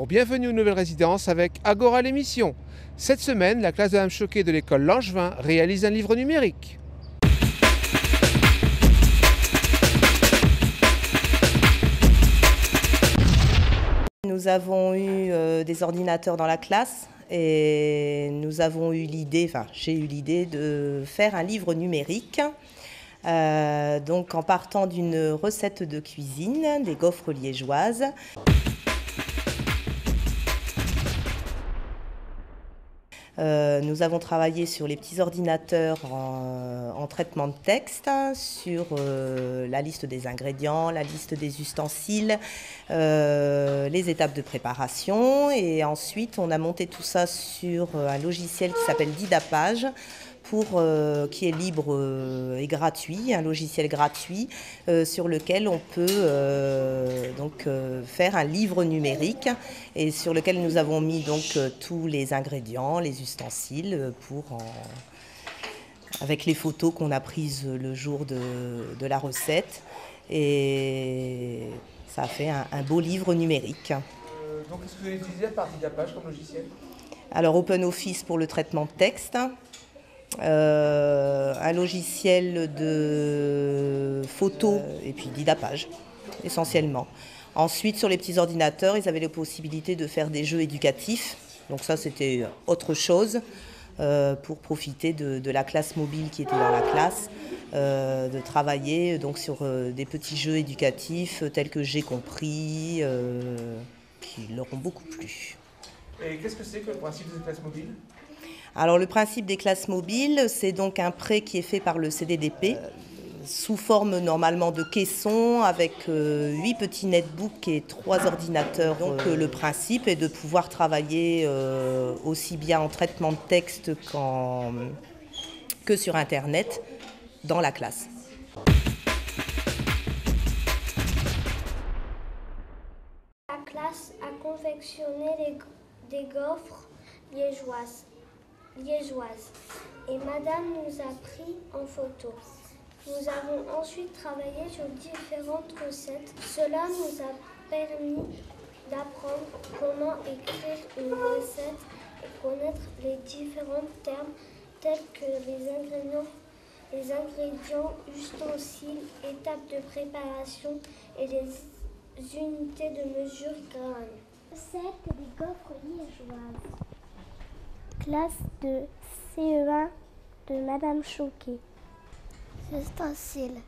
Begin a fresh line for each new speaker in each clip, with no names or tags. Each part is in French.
Bonjour, bienvenue aux nouvelles résidences avec Agora l'émission. Cette semaine, la classe de Mme Choquet de l'école Langevin réalise un livre numérique.
Nous avons eu des ordinateurs dans la classe et nous avons eu l'idée, j'ai eu l'idée de faire un livre numérique. Donc en partant d'une recette de cuisine, des gaufres liégeoises. Nous avons travaillé sur les petits ordinateurs en traitement de texte, sur la liste des ingrédients, la liste des ustensiles, les étapes de préparation. Et ensuite, on a monté tout ça sur un logiciel qui s'appelle Didapage, qui est libre et gratuit, un logiciel gratuit sur lequel on peut faire un livre numérique et sur lequel nous avons mis donc tous les ingrédients, les ustensiles avec les photos qu'on a prises le jour de la recette, et ça a fait un beau livre numérique.
Donc qu'est-ce que vous avez utilisé à part Didapage comme logiciel?
Alors OpenOffice pour le traitement de texte. Un logiciel de photos et puis Didapage essentiellement. Ensuite, sur les petits ordinateurs, ils avaient la possibilité de faire des jeux éducatifs. Donc ça, c'était autre chose pour profiter de la classe mobile qui était dans la classe, de travailler donc sur des petits jeux éducatifs tels que J'ai compris, qui leur ont beaucoup plu.
Et qu'est-ce que c'est que le principe de cette classe mobile?
Alors le principe des classes mobiles, c'est donc un prêt qui est fait par le CDDP, sous forme normalement de caisson, avec 8 petits netbooks et 3 ordinateurs. Donc le principe est de pouvoir travailler aussi bien en traitement de texte que sur Internet dans la classe.
La classe a confectionné des gaufres liégeoises et Madame nous a pris en photo. Nous avons ensuite travaillé sur différentes recettes. Cela nous a permis d'apprendre comment écrire une recette et connaître les différents termes tels que les ingrédients, ustensiles, étapes de préparation et les unités de mesure grammes.
Recette des gaufres liégeoises. Classe de CE1 de Madame Choquet. Ustensiles.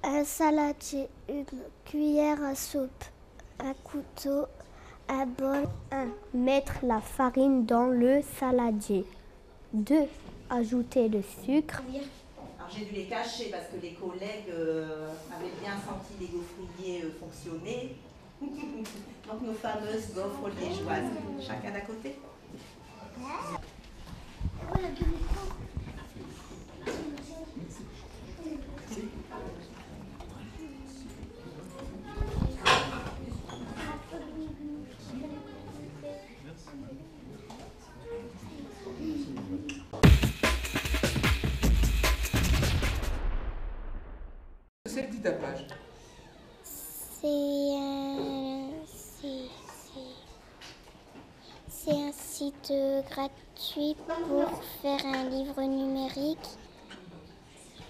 Un saladier, une cuillère à soupe, un couteau, un bol. 1. Mettre la farine dans le saladier. 2. Ajouter le sucre.
Alors j'ai dû les cacher parce que les collègues avaient bien senti les gaufriers fonctionner. Donc nos fameuses gaufres liégeoises. Chacun d'à côté.
C'est le Didapage.
C'est un site gratuit pour faire un livre numérique.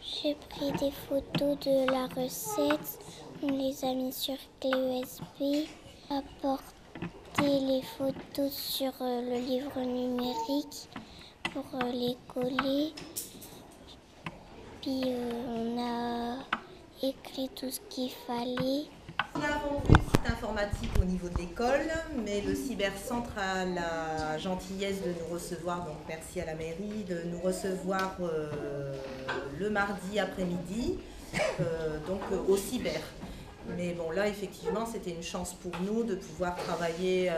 J'ai pris des photos de la recette, on les a mis sur clé USB, apporté les photos sur le livre numérique pour les coller. Puis on a écrit tout ce qu'il fallait.
Nous avons eu le site informatique au niveau de l'école, mais le cybercentre a la gentillesse de nous recevoir, donc merci à la mairie, de nous recevoir le mardi après-midi, au cyber. Mais bon, là, effectivement, c'était une chance pour nous de pouvoir travailler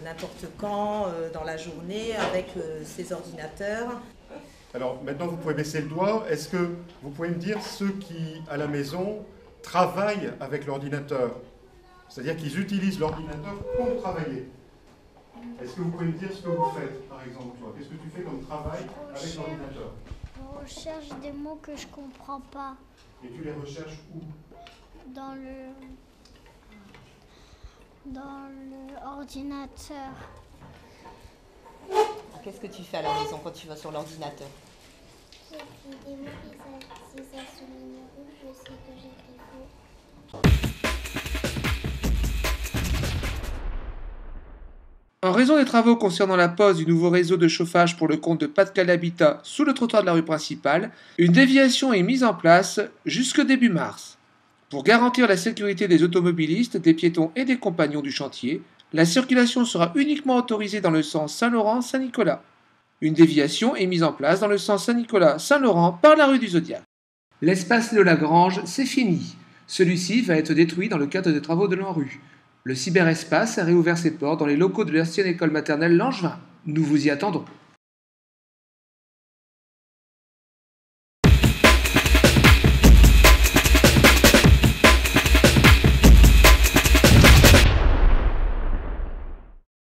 n'importe quand dans la journée avec ces ordinateurs.
Alors maintenant, vous pouvez baisser le doigt. Est-ce que vous pouvez me dire ceux qui, à la maison, travaillent avec l'ordinateur? C'est-à-dire qu'ils utilisent l'ordinateur pour travailler. Est-ce que vous pouvez me dire ce que vous faites, par exemple, toi? Qu'est-ce que tu fais comme travail avec l'ordinateur?
On recherche des mots que je comprends pas.
Et tu les recherches où?
Dans le Dans l'ordinateur.
Qu'est-ce que tu fais à la maison quand tu vas sur l'ordinateur?
J'écris des mots et ça souligne rouge, je sais que j'écris faux.
En raison des travaux concernant la pose du nouveau réseau de chauffage pour le compte de Pas-de-Calais Habitat sous le trottoir de la rue principale, une déviation est mise en place jusque début mars. Pour garantir la sécurité des automobilistes, des piétons et des compagnons du chantier, la circulation sera uniquement autorisée dans le sens Saint-Laurent-Saint-Nicolas. Une déviation est mise en place dans le sens Saint-Nicolas-Saint-Laurent par la rue du Zodiac. L'espace de Lagrange, c'est fini. Celui-ci va être détruit dans le cadre des travaux de l'ANRU. Le cyberespace a réouvert ses portes dans les locaux de l'ancienne école maternelle Langevin. Nous vous y attendons.